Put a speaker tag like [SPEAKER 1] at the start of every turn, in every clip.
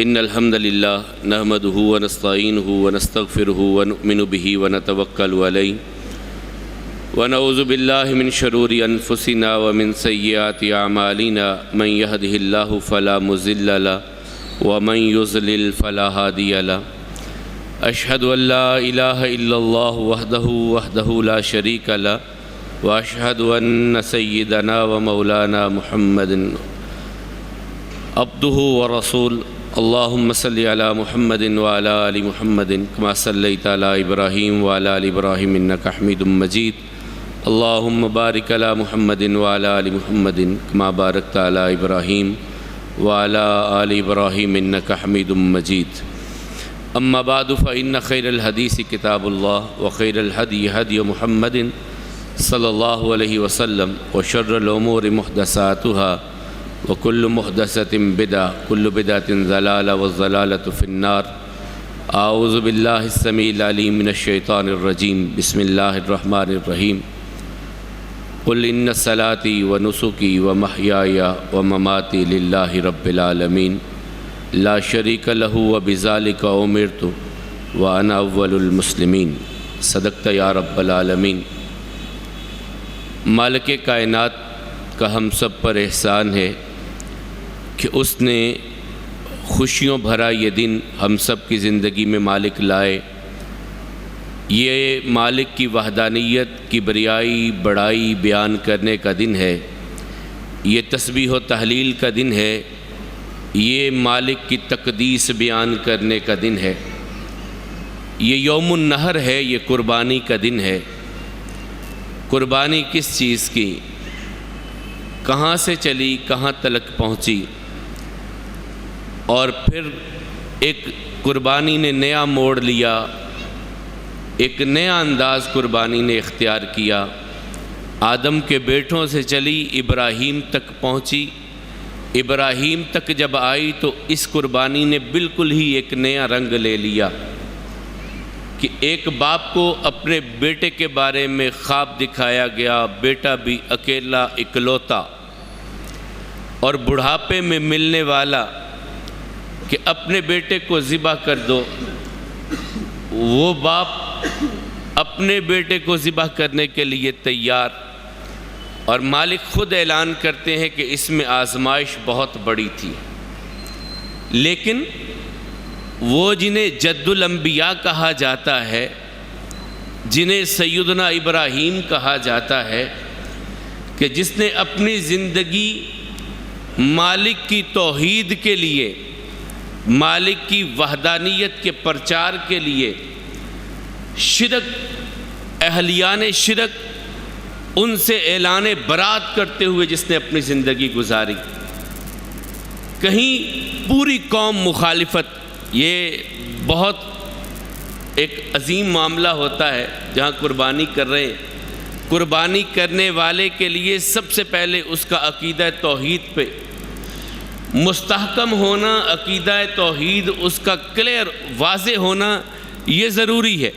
[SPEAKER 1] إن الحمد لله نحمده ونستعينه ونستغفره ونؤمن به ونتوكل عليه ونعوذ بالله من شرور أنفسنا ومن سيئات أعمالنا من يهده الله فلا مضل له ومن يضلل فلا هادي له أشهد أن لا إله إلا الله وحده لا شريك له وأشهد أن سيدنا ومولانا محمد عبده ورسول اللهم صل على محمد وعلى آل محمد كما صليت على إبراهيم وعلى آل إبراهيم إنك حميد مجيد اللهم بارك على محمد وعلى آل محمد كما باركت على إبراهيم وعلى آل إبراهيم إنك حميد مجيد أما بعد فإن خير الحديث كتاب الله وخير الهدي هدي محمد صلى الله عليه وسلم وشر الأمور محدثاتها وكل محدثة بدعة كل بدعة ضلالة والضلالة في النار أعوذ بالله السميع العليم من الشيطان الرجيم بسم الله الرحمن الرحيم قل إن صلاتي ونسكي ومحياي ومماتي لله رب العالمين لا شريك له وبذلك أمرت وأنا أول المسلمين صدقت يا رب العالمین۔ مالک کائنات کا ہم سب پر احسان ہے کہ اس نے خوشیوں بھرا یہ دن ہم سب کی زندگی میں مالک لائے۔ یہ مالک کی وحدانیت کی بریائی بڑائی بیان کرنے کا دن ہے، یہ تسبیح و تحلیل کا دن ہے، یہ مالک کی تقدیس بیان کرنے کا دن ہے، یہ یوم النحر ہے، یہ قربانی کا دن ہے۔ قربانی کس چیز کی، کہاں سے چلی کہاں تلک پہنچی، اور پھر ایک قربانی نے نیا موڑ لیا، ایک نیا انداز قربانی نے اختیار کیا۔ آدم کے بیٹوں سے چلی ابراہیم تک پہنچی، ابراہیم تک جب آئی تو اس قربانی نے بالکل ہی ایک نیا رنگ لے لیا کہ ایک باپ کو اپنے بیٹے کے بارے میں خواب دکھایا گیا، بیٹا بھی اکیلا اکلوتا اور بڑھاپے میں ملنے والا، کہ اپنے بیٹے کو ذبح کر دو۔ وہ باپ اپنے بیٹے کو ذبح کرنے کے لیے تیار، اور مالک خود اعلان کرتے ہیں کہ اس میں آزمائش بہت بڑی تھی، لیکن وہ جنہیں جد الانبیاء کہا جاتا ہے، جنہیں سیدنا ابراہیم کہا جاتا ہے، کہ جس نے اپنی زندگی مالک کی توحید کے لیے، مالک کی وحدانیت کے پرچار کے لیے، شرک اہلیان شرک ان سے اعلان برات کرتے ہوئے جس نے اپنی زندگی گزاری۔ کہیں پوری قوم مخالفت، یہ بہت ایک عظیم معاملہ ہوتا ہے جہاں قربانی کر رہے ہیں۔ قربانی کرنے والے کے لیے سب سے پہلے اس کا عقیدہ توحید پہ مستحکم ہونا، عقیدہ توحید اس کا کلیئر واضح ہونا یہ ضروری ہے۔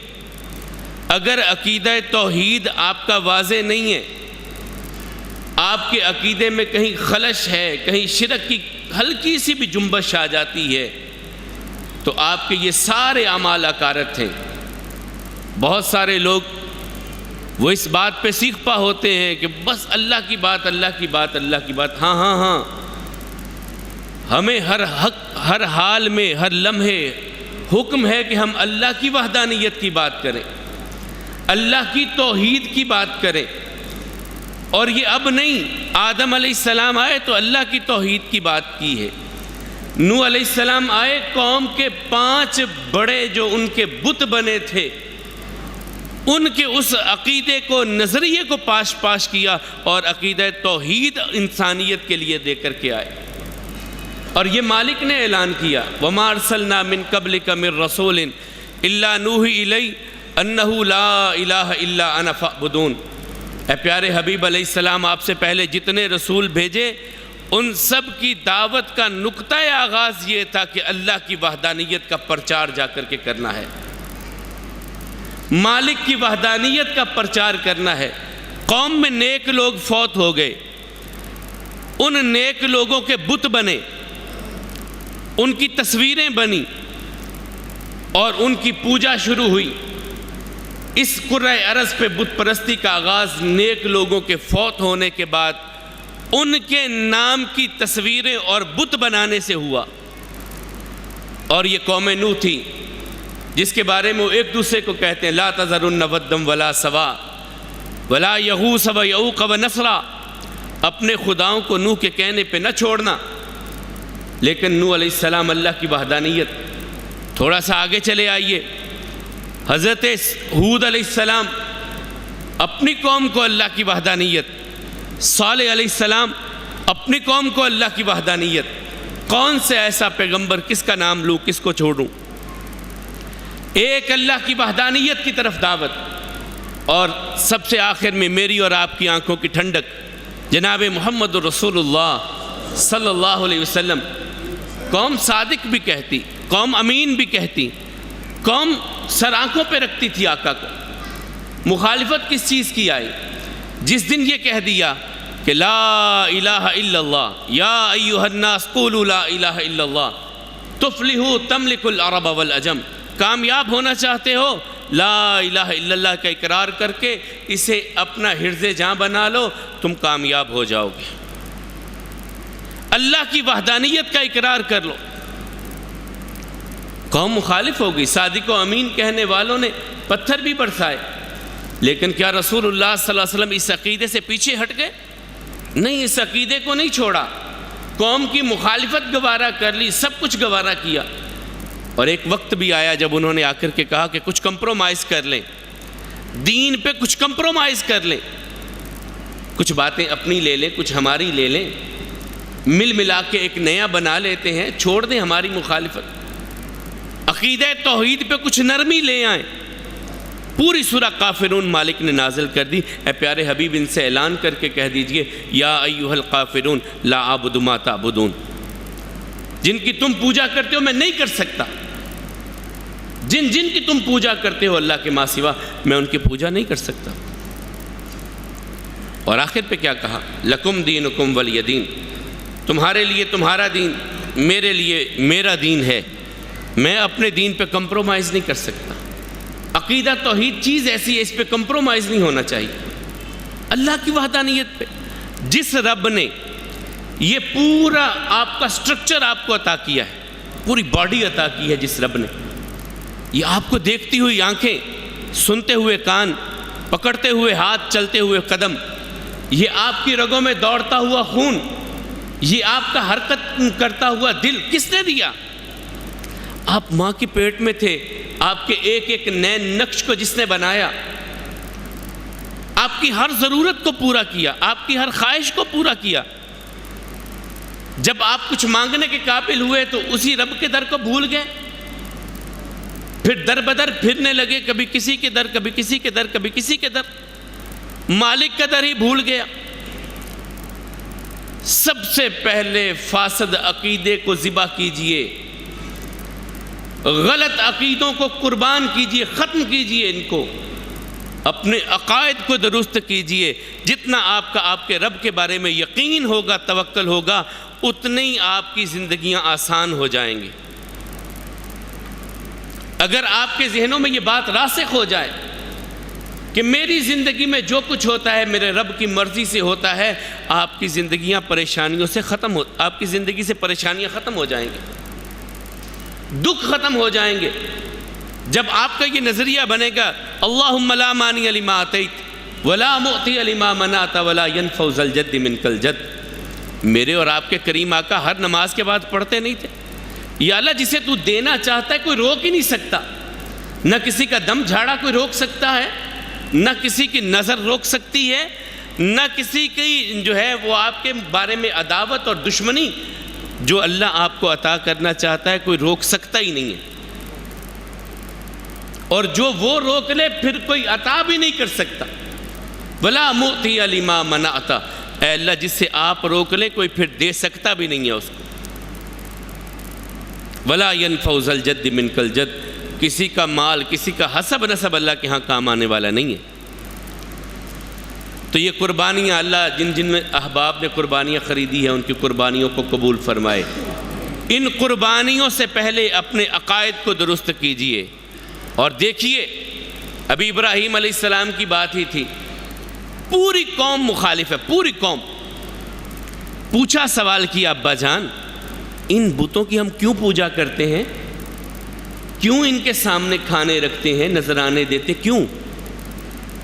[SPEAKER 1] اگر عقیدہ توحید آپ کا واضح نہیں ہے، آپ کے عقیدے میں کہیں خلش ہے، کہیں شرک کی ہلکی سی بھی جنبش آ جاتی ہے، تو آپ کے یہ سارے اعمال اکارت ہیں۔ بہت سارے لوگ وہ اس بات پہ سیکھ پا ہوتے ہیں کہ بس اللہ کی بات اللہ کی بات اللہ کی بات، ہاں ہاں ہاں، ہمیں ہر حال میں ہر لمحے حکم ہے کہ ہم اللہ کی وحدانیت کی بات کریں، اللہ کی توحید کی بات کریں۔ اور یہ اب نہیں، آدم علیہ السلام آئے تو اللہ کی توحید کی بات کی ہے، نوح علیہ السلام آئے، قوم کے 5 بڑے جو ان کے بت بنے تھے ان کے اس عقیدے کو، نظریے کو پاش کیا اور عقیدہ توحید انسانیت کے لیے دے کر کے آئے۔ اور یہ مالک نے اعلان کیا، وَمَا أَرْسَلْنَا مِن قَبْلِكَ مِن رَسُولٍ إِلَّا نُوحِي إِلَيْهِ أَنَّهُ لَا إِلَٰهَ إِلَّا أَنَا فَاعْبُدُونِ۔ اے پیارے حبیب علیہ السلام، آپ سے پہلے جتنے رسول بھیجے ان سب کی دعوت کا نقطہ آغاز یہ تھا کہ اللہ کی وحدانیت کا پرچار جا کر کے کرنا ہے، مالک کی وحدانیت کا پرچار کرنا ہے۔ قوم میں نیک لوگ فوت ہو گئے، ان نیک لوگوں کے بت بنے، ان کی تصویریں بنی اور ان کی پوجا شروع ہوئی۔ اس کرۂ ارض پہ بت پرستی کا آغاز نیک لوگوں کے فوت ہونے کے بعد ان کے نام کی تصویریں اور بت بنانے سے ہوا۔ اور یہ قوم نوح تھی جس کے بارے میں وہ ایک دوسرے کو کہتے ہیں لا تذرن ودم ولا سوا ولا یغوث ویعوق ونسرا، اپنے خداؤں کو نوح کے کہنے پہ نہ چھوڑنا۔ لیکن نوح علیہ السلام اللہ کی وحدانیت، تھوڑا سا آگے چلے آئیے، حضرت ہود علیہ السلام اپنی قوم کو اللہ کی وحدانیت، صالح علیہ السلام اپنی قوم کو اللہ کی وحدانیت۔ کون سے ایسا پیغمبر، کس کا نام لوں، کس کو چھوڑوں؟ ایک اللہ کی وحدانیت کی طرف دعوت، اور سب سے آخر میں میری اور آپ کی آنکھوں کی ٹھنڈک جناب محمد رسول اللہ صلی اللہ علیہ وسلم۔ قوم صادق بھی کہتی، قوم امین بھی کہتی، قوم سر آنکھوں پہ رکھتی تھی آقا کو۔ مخالفت کس چیز کی آئی؟ جس دن یہ کہہ دیا کہ لا الہ الا اللہ، یا ایھا الناس قولوا لا الہ الا اللہ تفلحوا تملک العرب والعجم، کامیاب ہونا چاہتے ہو لا الہ الا اللہ کا اقرار کر کے اسے اپنا حرز جاں بنا لو، تم کامیاب ہو جاؤ گے۔ اللہ کی وحدانیت کا اقرار کر لو۔ قوم مخالف ہو گئی، صادق و امین کہنے والوں نے پتھر بھی برسائے، لیکن کیا رسول اللہ صلی اللہ علیہ وسلم اس عقیدے سے پیچھے ہٹ گئے؟ نہیں، اس عقیدے کو نہیں چھوڑا۔ قوم کی مخالفت گوارا کر لی، سب کچھ گوارا کیا، اور ایک وقت بھی آیا جب انہوں نے آ کر کے کہا کہ کچھ کمپرومائز کر لیں، دین پہ کچھ کمپرومائز کر لیں، کچھ باتیں اپنی لے لیں، کچھ ہماری لے لیں، مل ملا کے ایک نیا بنا لیتے ہیں، چھوڑ دیں ہماری مخالفت، عقیدہ توحید پہ کچھ نرمی لے آئیں۔ پوری سورہ کافرون مالک نے نازل کر دی۔ اے پیارے حبیب، ان سے اعلان کر کے کہہ دیجئے یا ایھا الکافرون لا اعبد ما تعبدون، جن کی تم پوجا کرتے ہو میں نہیں کر سکتا، جن کی تم پوجا کرتے ہو اللہ کے ماں سوا میں ان کی پوجا نہیں کر سکتا۔ اور آخر پہ کیا کہا؟ لکم دینکم ولی دین، تمہارے لیے تمہارا دین، میرے لیے میرا دین ہے، میں اپنے دین پہ کمپرومائز نہیں کر سکتا۔ عقیدہ توحید چیز ایسی ہے، اس پہ کمپرومائز نہیں ہونا چاہیے۔ اللہ کی وحدانیت پہ جس رب نے یہ پورا آپ کا سٹرکچر آپ کو عطا کیا ہے، پوری باڈی عطا کی ہے، جس رب نے یہ آپ کو دیکھتی ہوئی آنکھیں، سنتے ہوئے کان، پکڑتے ہوئے ہاتھ، چلتے ہوئے قدم، یہ آپ کی رگوں میں دوڑتا ہوا خون، یہ آپ کا حرکت کرتا ہوا دل کس نے دیا؟ آپ ماں کے پیٹ میں تھے، آپ کے ایک ایک نئے نقش کو جس نے بنایا، آپ کی ہر ضرورت کو پورا کیا، آپ کی ہر خواہش کو پورا کیا۔ جب آپ کچھ مانگنے کے قابل ہوئے تو اسی رب کے در کو بھول گئے، پھر در بدر پھرنے لگے، کبھی کسی کے در، کبھی کسی کے در، کبھی کسی کے در، مالک کا در ہی بھول گیا۔ سب سے پہلے فاسد عقیدے کو ذبح کیجئے، غلط عقیدوں کو قربان کیجئے، ختم کیجئے ان کو، اپنے عقائد کو درست کیجئے۔ جتنا آپ کا آپ کے رب کے بارے میں یقین ہوگا، توکل ہوگا، اتنی آپ کی زندگیاں آسان ہو جائیں گی۔ اگر آپ کے ذہنوں میں یہ بات راسخ ہو جائے کہ میری زندگی میں جو کچھ ہوتا ہے میرے رب کی مرضی سے ہوتا ہے، آپ کی زندگیاں پریشانیوں سے ختم آپ کی زندگی سے پریشانیاں ختم ہو جائیں گی، دکھ ختم ہو جائیں گے۔ جب آپ کا یہ نظریہ بنے گا اللہم لا مانع لما اعطیت ولا معطی لما منعت ولا ينفع ذا الجد منک الجد، میرے اور آپ کے کریم آقا ہر نماز کے بعد پڑھتے نہیں تھے یا اللہ جسے تو دینا چاہتا ہے کوئی روک ہی نہیں سکتا، نہ کسی کا دم جھاڑا کوئی روک سکتا ہے، نہ کسی کی نظر روک سکتی ہے، نہ کسی کی جو ہے وہ آپ کے بارے میں عداوت اور دشمنی جو اللہ آپ کو عطا کرنا چاہتا ہے کوئی روک سکتا ہی نہیں ہے، اور جو وہ روک لے پھر کوئی عطا بھی نہیں کر سکتا۔ ولا معطی لما منعت، اے اللہ جس سے آپ روک لیں کوئی پھر دے سکتا بھی نہیں ہے اس کو۔ ولا ينفع ذا الجد منک الجد، کسی کا مال، کسی کا حسب نسب اللہ کے ہاں کام آنے والا نہیں ہے۔ تو یہ قربانیاں اللہ جن احباب نے قربانیاں خریدی ہیں ان کی قربانیوں کو قبول فرمائے، ان قربانیوں سے پہلے اپنے عقائد کو درست کیجئے۔ اور دیکھیے، ابھی ابراہیم علیہ السلام کی بات ہی تھی، پوری قوم مخالف ہے، پوری قوم۔ پوچھا، سوال کیا، ابا جان ان بتوں کی ہم کیوں پوجا کرتے ہیں؟ کیوں ان کے سامنے کھانے رکھتے ہیں، نذرانے دیتے، کیوں؟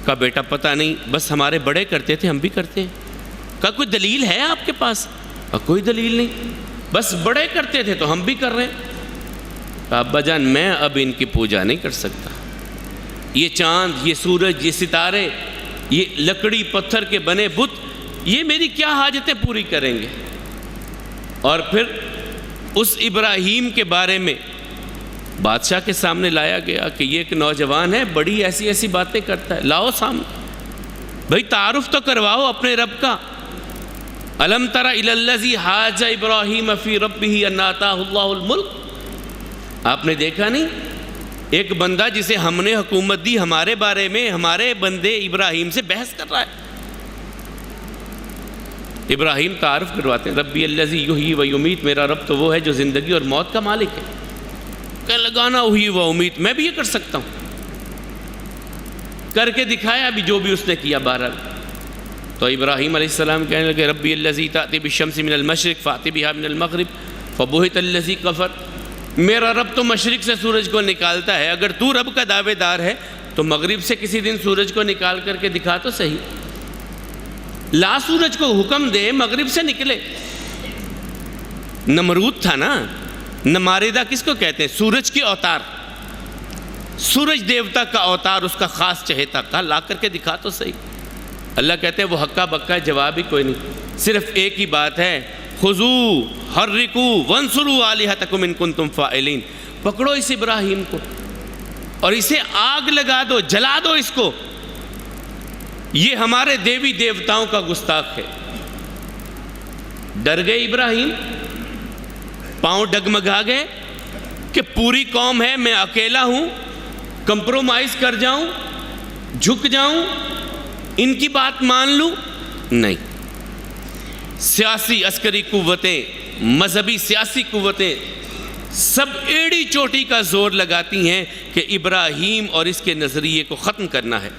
[SPEAKER 1] کہا بیٹا پتہ نہیں، بس ہمارے بڑے کرتے تھے ہم بھی کرتے ہیں۔ کہا کوئی دلیل ہے آپ کے پاس؟ کہا کوئی دلیل نہیں، بس بڑے کرتے تھے تو ہم بھی کر رہے ہیں۔ کہا ابا جان میں اب ان کی پوجا نہیں کر سکتا، یہ چاند، یہ سورج، یہ ستارے، یہ لکڑی پتھر کے بنے بت، یہ میری کیا حاجتیں پوری کریں گے؟ اور پھر اس ابراہیم کے بارے میں بادشاہ کے سامنے لایا گیا کہ یہ ایک نوجوان ہے، بڑی ایسی ایسی باتیں کرتا ہے، لاؤ سامنے، بھئی تعارف تو کرواؤ اپنے رب کا۔ الم تر الی الذی حاج ابراہیم فی ربہ ان آتاہ اللہ الملک، آپ نے دیکھا نہیں ایک بندہ جسے ہم نے حکومت دی، ہمارے بارے میں ہمارے بندے ابراہیم سے بحث کر رہا ہے۔ ابراہیم تعارف کرواتے ہیں، ربی الذی یحیی و یمیت، میرا رب تو وہ ہے جو زندگی اور موت کا مالک ہے۔ کہ لگانا احیی و امیت، میں بھی یہ کر سکتا ہوں، کر کے دکھایا ابھی جو بھی اس نے کیا بہرحال۔ تو ابراہیم علیہ السلام کہنے لگے ربی الذی تأتی بالشمس من المشرق فأتی بها من المغرب فبہت الذی کفر، میرا رب تو مشرق سے سورج کو نکالتا ہے، اگر تو رب کا دعوے دار ہے تو مغرب سے کسی دن سورج کو نکال کر کے دکھا تو صحیح، لا سورج کو حکم دے مغرب سے نکلے۔ نمرود تھا نا، نماردہ کس کو کہتے ہیں؟ سورج کی اوتار، سورج دیوتا کا اوتار، اس کا خاص چہیتا، کہا لا کر کے دکھا تو صحیح۔ اللہ کہتے ہیں وہ ہکا بکا، جواب ہی کوئی نہیں، صرف ایک ہی بات ہے، خذو حرکو وانصروا آلہتکم ان کنتم فاعلین، پکڑو اس ابراہیم کو اور اسے آگ لگا دو، جلا دو اس کو، یہ ہمارے دیوی دیوتاؤں کا گستاخ ہے۔ ڈر گئے ابراہیم، پاؤں ڈگمگا گئے کہ پوری قوم ہے، میں اکیلا ہوں، کمپرومائز کر جاؤں، جھک جاؤں، ان کی بات مان لوں؟ نہیں۔ سیاسی عسکری قوتیں، مذہبی سیاسی قوتیں سب ایڑی چوٹی کا زور لگاتی ہیں کہ ابراہیم اور اس کے نظریے کو ختم کرنا ہے۔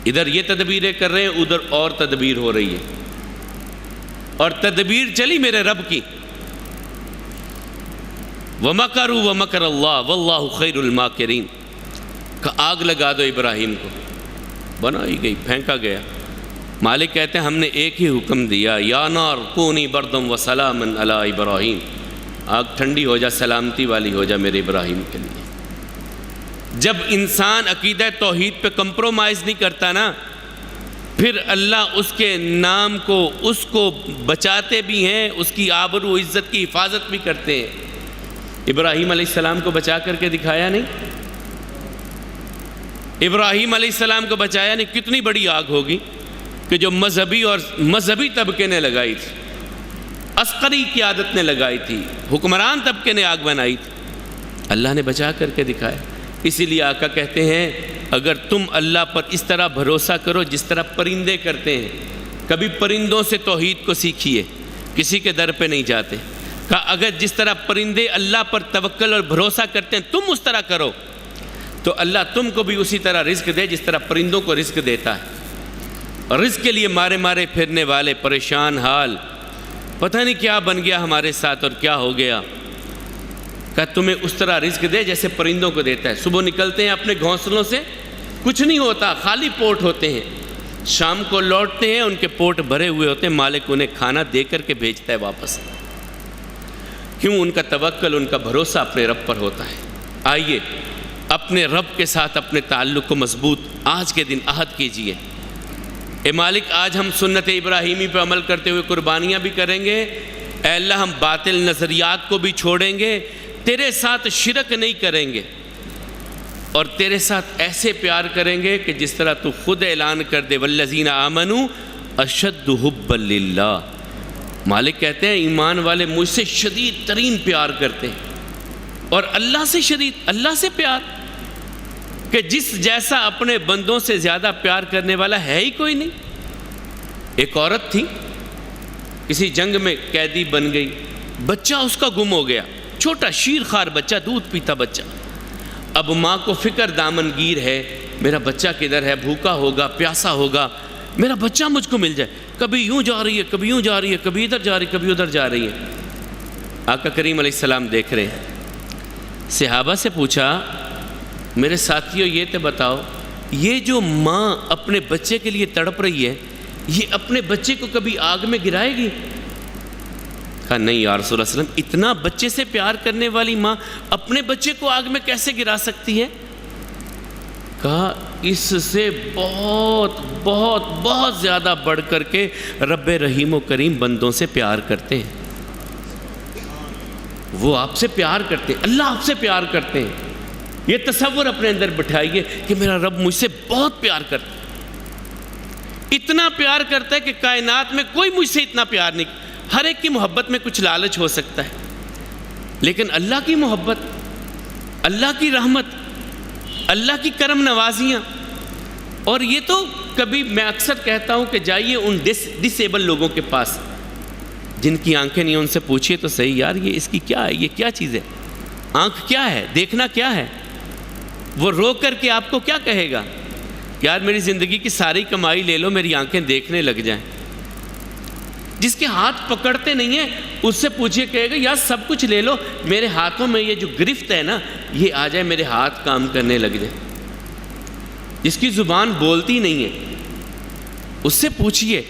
[SPEAKER 1] ادھر یہ تدبیریں کر رہے ہیں، ادھر اور تدبیر ہو رہی ہے، اور تدبیر چلی میرے رب کی۔ وَمَكَرُوا وَمَكَرَ اللَّهُ وَاللَّهُ خَيْرُ الْمَاكِرِينَ، کہ آگ لگا دو ابراہیم کو، بنائی گئی، پھینکا گیا۔ مالک کہتے ہیں ہم نے ایک ہی حکم دیا، یا نار کونی بردم وسلاما علی ابراہیم، آگ ٹھنڈی ہو جا، سلامتی والی ہو جا میرے ابراہیم کے لیے۔ جب انسان عقیدہ توحید پہ کمپرومائز نہیں کرتا نا، پھر اللہ اس کے نام کو، اس کو بچاتے بھی ہیں، اس کی آبرو عزت کی حفاظت بھی کرتے ہیں۔ ابراہیم علیہ السلام کو بچا کر کے دکھایا نہیں؟ ابراہیم علیہ السلام کو بچایا نہیں؟ کتنی بڑی آگ ہوگی کہ جو مذہبی طبقے نے لگائی تھی، عسکری قیادت نے لگائی تھی، حکمران طبقے نے آگ بنائی تھی، اللہ نے بچا کر کے دکھایا۔ اسی لیے آقا کہتے ہیں اگر تم اللہ پر اس طرح بھروسہ کرو جس طرح پرندے کرتے ہیں، کبھی پرندوں سے توحید کو سیکھیے، کسی کے در پہ نہیں جاتے، کہا اگر جس طرح پرندے اللہ پر توکل اور بھروسہ کرتے ہیں تم اس طرح کرو تو اللہ تم کو بھی اسی طرح رزق دے جس طرح پرندوں کو رزق دیتا ہے۔ اور رزق کے لیے مارے مارے پھرنے والے، پریشان حال، پتہ نہیں کیا بن گیا ہمارے ساتھ اور کیا ہو گیا، کہ تمہیں اس طرح رزق دے جیسے پرندوں کو دیتا ہے۔ صبح نکلتے ہیں اپنے گھونسلوں سے، کچھ نہیں ہوتا، خالی پوٹ ہوتے ہیں، شام کو لوٹتے ہیں ان کے پوٹ بھرے ہوئے ہوتے ہیں، مالک انہیں کھانا دے کر کے بھیجتا ہے واپس۔ کیوں؟ ان کا توکل، ان کا بھروسہ اپنے رب پر ہوتا ہے۔ آئیے اپنے رب کے ساتھ اپنے تعلق کو مضبوط آج کے دن عہد کیجئے۔ اے مالک آج ہم سنت ابراہیمی پہ عمل کرتے ہوئے قربانیاں بھی کریں گے، اے اللہ ہم باطل نظریات کو بھی چھوڑیں گے، تیرے ساتھ شرک نہیں کریں گے، اور تیرے ساتھ ایسے پیار کریں گے کہ جس طرح تو خود اعلان کر دے والذین آمنوا اشد حبا للہ۔ مالک کہتے ہیں ایمان والے مجھ سے شدید ترین پیار کرتے ہیں، اور اللہ سے شدید، اللہ سے پیار، کہ جس جیسا اپنے بندوں سے زیادہ پیار کرنے والا ہے ہی کوئی نہیں۔ ایک عورت تھی، کسی جنگ میں قیدی بن گئی، بچہ اس کا گم ہو گیا، چھوٹا شیر خوار بچہ، دودھ پیتا بچہ. اب ماں کو فکر دامن گیر ہے، میرا بچہ کدھر ہے، بھوکا ہوگا، پیاسا ہوگا، میرا بچہ مجھ کو مل جائے. کبھی یوں جا رہی ہے، کبھی یوں جا رہی ہے، کبھی ادھر جا رہی ہے، کبھی ادھر جا رہی ہے. آقا کریم علیہ السلام دیکھ رہے ہیں. صحابہ سے پوچھا، میرے ساتھیوں یہ تو بتاؤ، یہ جو ماں اپنے بچے کے لیے تڑپ رہی ہے، یہ اپنے بچے کو کبھی آگ میں گرائے گی؟ کہا نہیں یا رسول اللہ صلی اللہ علیہ وسلم، اتنا بچے سے پیار کرنے والی ماں اپنے بچے کو آگ میں کیسے گرا سکتی ہے؟ کہا اس سے بہت بہت بہت زیادہ بڑھ کر کے رب رحیم و کریم بندوں سے پیار کرتے ہیں. وہ آپ سے پیار کرتے ہیں، اللہ آپ سے پیار کرتے ہیں. یہ تصور اپنے اندر بٹھائیے کہ میرا رب مجھ سے بہت پیار کرتا ہے، اتنا پیار کرتا ہے کہ کائنات میں کوئی مجھ سے اتنا پیار نہیں. ہر ایک کی محبت میں کچھ لالچ ہو سکتا ہے، لیکن اللہ کی محبت، اللہ کی رحمت، اللہ کی کرم نوازیاں. اور یہ تو کبھی میں اکثر کہتا ہوں کہ جائیے ان ڈس ایبل لوگوں کے پاس جن کی آنکھیں نہیں، ان سے پوچھئے تو صحیح، یار یہ اس کی کیا ہے، یہ کیا چیز ہے، آنکھ کیا ہے، دیکھنا کیا ہے. وہ رو کر کے آپ کو کیا کہے گا؟ یار میری زندگی کی ساری کمائی لے لو، میری آنکھیں دیکھنے لگ جائیں. جس کے ہاتھ پکڑتے نہیں ہیں اس سے پوچھئے، کہے گا یار سب کچھ لے لو، میرے ہاتھوں میں یہ جو گرفت ہے نا یہ آ جائے، میرے ہاتھ کام کرنے لگ جائے. جس کی زبان بولتی نہیں ہے اس سے پوچھئے،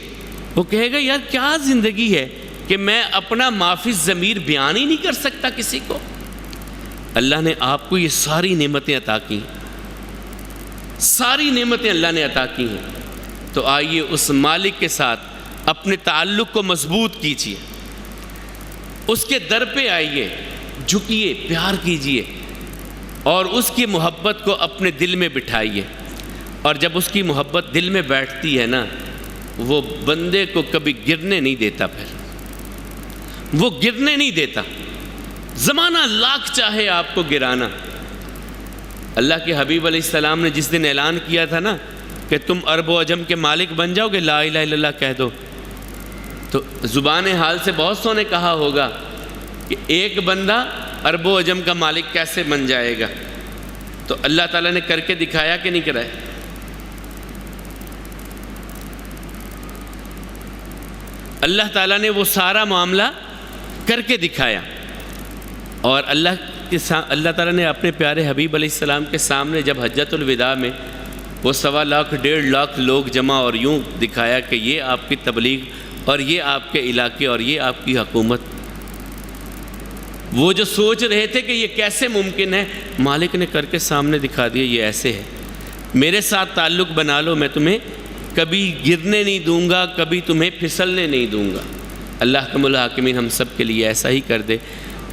[SPEAKER 1] وہ کہے گا یار کیا زندگی ہے کہ میں اپنا معافی ضمیر بیان ہی نہیں کر سکتا کسی کو. اللہ نے آپ کو یہ ساری نعمتیں عطا کی، ساری نعمتیں اللہ نے عطا کی ہیں. تو آئیے اس مالک کے ساتھ اپنے تعلق کو مضبوط کیجیے، اس کے در پہ آئیے، جھکیے، پیار کیجیے اور اس کی محبت کو اپنے دل میں بٹھائیے. اور جب اس کی محبت دل میں بیٹھتی ہے نا، وہ بندے کو کبھی گرنے نہیں دیتا، پھر وہ گرنے نہیں دیتا. زمانہ لاکھ چاہے آپ کو گرانا. اللہ کے حبیب علیہ السلام نے جس دن اعلان کیا تھا نا کہ تم عرب و عجم کے مالک بن جاؤ گے، لا الہ الا اللہ کہہ دو، تو زبان حال سے بہت سو نے کہا ہوگا کہ ایک بندہ عرب و عجم کا مالک کیسے بن جائے گا؟ تو اللہ تعالیٰ نے کر کے دکھایا کہ نہیں کرایا؟ اللہ تعالیٰ نے وہ سارا معاملہ کر کے دکھایا. اور اللہ تعالیٰ نے اپنے پیارے حبیب علیہ السلام کے سامنے جب حجۃ الوداع میں وہ 1.25 لاکھ 1.5 لاکھ لوگ جمع اور یوں دکھایا کہ یہ آپ کی تبلیغ اور یہ آپ کے علاقے اور یہ آپ کی حکومت. وہ جو سوچ رہے تھے کہ یہ کیسے ممکن ہے، مالک نے کر کے سامنے دکھا دیا، یہ ایسے ہے. میرے ساتھ تعلق بنا لو، میں تمہیں کبھی گرنے نہیں دوں گا، کبھی تمہیں پھسلنے نہیں دوں گا. اللہ احکم الحاکمین ہم سب کے لیے ایسا ہی کر دے،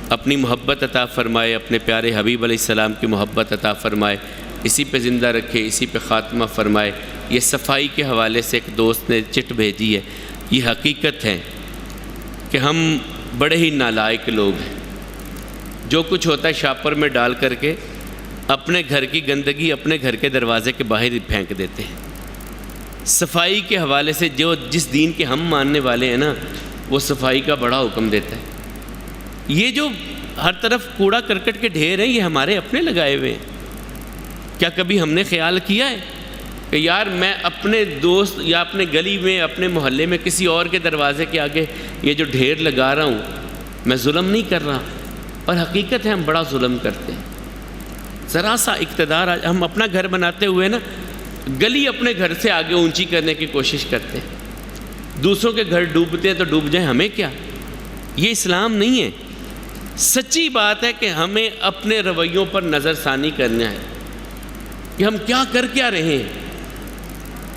[SPEAKER 1] اپنی محبت عطا فرمائے، اپنے پیارے حبیب علیہ السلام کی محبت عطا فرمائے، اسی پہ زندہ رکھے، اسی پہ خاتمہ فرمائے. یہ صفائی کے حوالے سے ایک دوست نے چٹ بھیجی ہے. یہ حقیقت ہے کہ ہم بڑے ہی نالائق لوگ ہیں. جو کچھ ہوتا ہے شاپر میں ڈال کر کے اپنے گھر کی گندگی اپنے گھر کے دروازے کے باہر ہی پھینک دیتے ہیں. صفائی کے حوالے سے جس دین کے ہم ماننے والے ہیں نا، وہ صفائی کا بڑا حکم دیتا ہے. یہ جو ہر طرف کوڑا کرکٹ کے ڈھیر ہیں، یہ ہمارے اپنے لگائے ہوئے ہیں. کیا کبھی ہم نے خیال کیا ہے کہ یار میں اپنے دوست یا اپنے گلی میں، اپنے محلے میں کسی اور کے دروازے کے آگے یہ جو ڈھیر لگا رہا ہوں، میں ظلم نہیں کر رہا؟ اور حقیقت ہے ہم بڑا ظلم کرتے ہیں. ذرا سا اقتدار ہم اپنا گھر بناتے ہوئے نا، گلی اپنے گھر سے آگے اونچی کرنے کی کوشش کرتے ہیں. دوسروں کے گھر ڈوبتے ہیں تو ڈوب جائیں، ہمیں کیا؟ یہ اسلام نہیں ہے. سچی بات ہے کہ ہمیں اپنے رویوں پر نظر ثانی کرنا ہے کہ ہم کیا رہے ہیں.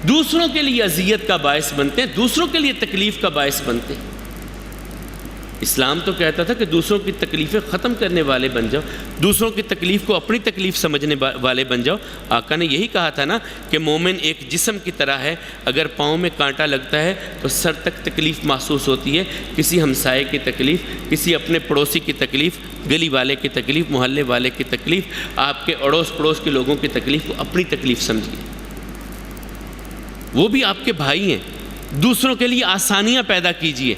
[SPEAKER 1] دوسروں کے لیے اذیت کا باعث بنتے ہیں، دوسروں کے لیے تکلیف کا باعث بنتے ہیں. اسلام تو کہتا تھا کہ دوسروں کی تکلیفیں ختم کرنے والے بن جاؤ، دوسروں کی تکلیف کو اپنی تکلیف سمجھنے والے بن جاؤ. آقا نے یہی کہا تھا نا کہ مومن ایک جسم کی طرح ہے، اگر پاؤں میں کانٹا لگتا ہے تو سر تک تکلیف محسوس ہوتی ہے. کسی ہمسائے کی تکلیف، کسی اپنے پڑوسی کی تکلیف، گلی والے کی تکلیف، محلے والے کی تکلیف، آپ کے اڑوس پڑوس کے لوگوں کی تکلیف کو اپنی تکلیف سمجھیے. وہ بھی آپ کے بھائی ہیں. دوسروں کے لیے آسانیاں پیدا کیجیے.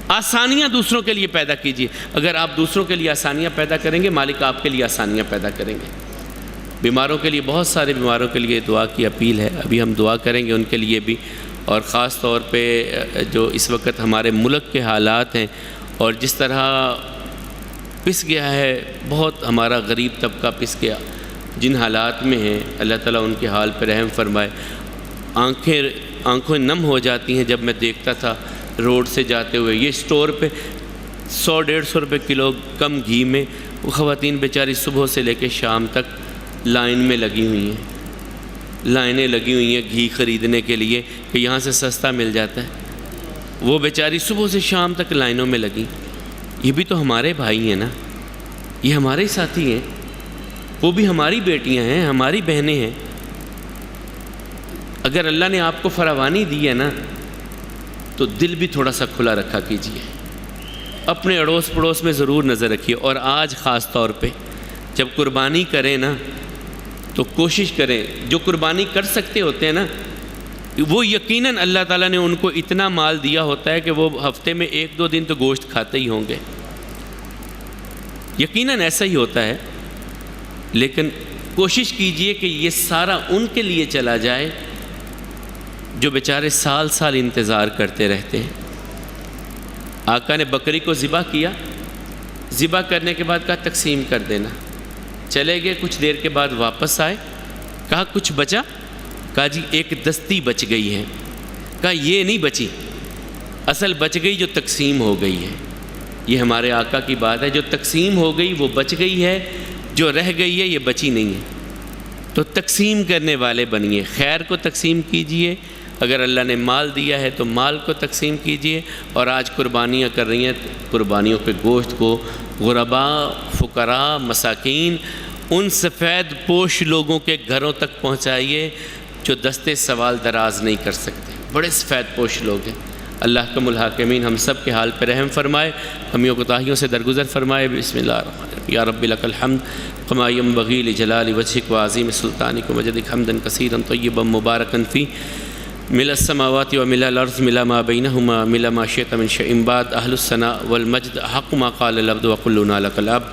[SPEAKER 1] آسانیاں دوسروں کے لیے پیدا کیجیے. اگر آپ دوسروں کے لیے آسانیاں پیدا کریں گے، مالک آپ کے لیے آسانیاں پیدا کریں گے. بیماروں کے لیے، بہت سارے بیماروں کے لیے دعا کی اپیل ہے. ابھی ہم دعا کریں گے ان کے لیے بھی، اور خاص طور پہ جو اس وقت ہمارے ملک کے حالات ہیں اور جس طرح پس گیا ہے، بہت ہمارا غریب طبقہ پس گیا، جن حالات میں ہیں، اللہ تعالیٰ ان کے حال پہ رحم فرمائے. آنکھیں نم ہو جاتی ہیں جب میں دیکھتا تھا روڈ سے جاتے ہوئے، یہ سٹور پہ 100-150 روپے کلو کم گھی میں وہ خواتین بیچاری صبح سے لے کے شام تک لائن میں لگی ہوئی ہیں، لائنیں لگی ہوئی ہیں گھی خریدنے کے لیے کہ یہاں سے سستا مل جاتا ہے. وہ بیچاری صبح سے شام تک لائنوں میں لگی. یہ بھی تو ہمارے بھائی ہیں نا، یہ ہمارے ساتھی ہیں، وہ بھی ہماری بیٹیاں ہیں، ہماری بہنیں ہیں. اگر اللہ نے آپ کو فراوانی دی ہے نا تو دل بھی تھوڑا سا کھلا رکھا کیجیے. اپنے اڑوس پڑوس میں ضرور نظر رکھیے. اور آج خاص طور پہ جب قربانی کریں نا تو کوشش کریں، جو قربانی کر سکتے ہوتے ہیں نا، وہ یقیناً اللہ تعالیٰ نے ان کو اتنا مال دیا ہوتا ہے کہ وہ ہفتے میں 1-2 دن تو گوشت کھاتے ہی ہوں گے. یقیناً ایسا ہی ہوتا ہے. لیکن کوشش کیجئے کہ یہ سارا ان کے لیے چلا جائے جو بیچارے سال سال انتظار کرتے رہتے ہیں. آقا نے بکری کو ذبح کیا، ذبح کرنے کے بعد کہا تقسیم کر دینا. چلے گئے، کچھ دیر کے بعد واپس آئے، کہا کچھ بچا؟ کہا جی ایک دستی بچ گئی ہے. کہا یہ نہیں بچی، اصل بچ گئی جو تقسیم ہو گئی ہے. یہ ہمارے آقا کی بات ہے، جو تقسیم ہو گئی وہ بچ گئی ہے، جو رہ گئی ہے یہ بچی نہیں ہے. تو تقسیم کرنے والے بنیے، خیر کو تقسیم کیجئے. اگر اللہ نے مال دیا ہے تو مال کو تقسیم کیجئے. اور آج قربانیاں کر رہی ہیں، قربانیوں کے گوشت کو غرباء، فقراء، مساکین، ان سفید پوش لوگوں کے گھروں تک پہنچائیے جو دستے سوال دراز نہیں کر سکتے. بڑے سفید پوش لوگ ہیں. اللہ کم الحاکمین ہم سب کے حال پہ رحم فرمائے، کمیوں کوتاہیوں سے درگزر فرمائے. بسم اللہ الرحمن الرحیم. یا رب لک الحمد کما ینبغی لجلال وجهک وعظیم سلطانک ومجدک حمدا کثیرا طیبا مبارکا فیہ ملء السماوات وملء الارض ملء ما بینہما ملء ما شئت من شیء بعد. اہل الثناء والمجد حق ما قال العبد وکلنا لک العبد.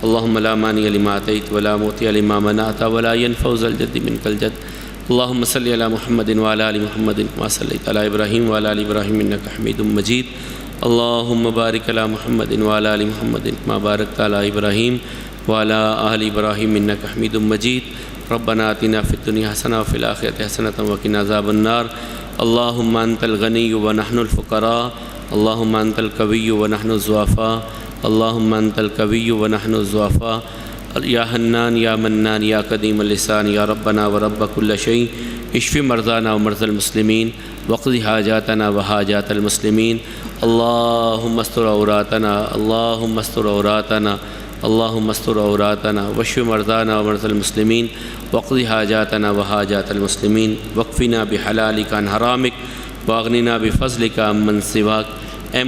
[SPEAKER 1] اللهم لا مانع لما اعطیت ولا معطی لما منعت ولا ينفع ذا الجد منک الجد. اللهم صل على محمد وعلى ال محمد كما صليت على ابراهيم وعلى ال ابراهيم انك حميد مجيد. اللهم بارك على محمد وعلى ال محمد كما باركت على ابراهيم وعلى ال ابراهيم انك حميد مجيد. ربنا آتنا في الدنيا حسنة وفي الآخرة حسنة وقنا عذاب النار. اللهم انت الغني ونحن الفقراء. اللهم انت القوي ونحن الضعفاء. اللهم انت القوي ونحن الضعفاء. یا حنان یا منان یا قدیم اللسان یا ربنا ورب کل شیء. اشف مرضانا ومرضى المسلمین واقض حاجاتنا وحاجات المسلمین. اللهم استر عوراتنا، اللهم استر عوراتنا، اللهم استر عوراتنا واشف مرضانا ومرضى المسلمین واقض حاجاتنا وحاجات المسلمین. واکفنا بحلالک عن حرامک واغننا بفضلک عمن سواک. اے